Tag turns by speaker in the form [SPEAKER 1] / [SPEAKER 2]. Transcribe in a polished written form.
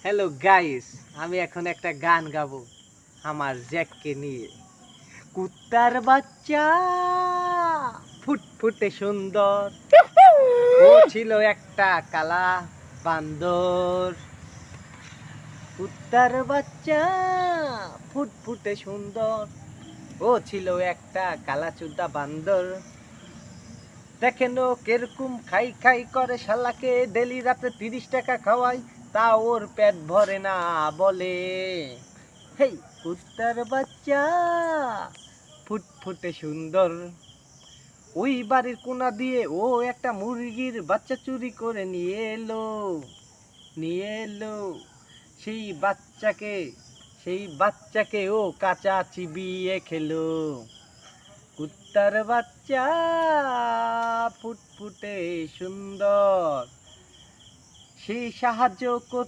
[SPEAKER 1] Hello guys, আমি এখন একটা গান গাবো আমার জ্যাককে নিয়ে। কুত্তার বাচ্চা ফুটফুটে সুন্দর, ও ছিল একটা কালা বান্দর। কুত্তার বাচ্চা ফুটফুটে সুন্দর, ও ছিল একটা কালা চুদা বান্দর। দেখেন ও কিরকম খাই খাই করে, শালাকে ডেলি রাতে 30 টাকা খাওয়াই, তা ওর পেট ভরে না বলে। হেই কুত্তার বাচ্চা ফুটফুটে সুন্দর, ওই বাড়ির কোনা দিয়ে ও একটা মুরগির বাচ্চা চুরি করে নিয়ে এলো। সেই বাচ্চাকে ও কাঁচা চিবিয়ে খেলো। কুত্তার বাচ্চা ফুটফুটে সুন্দর, সেই সাহায্য করতে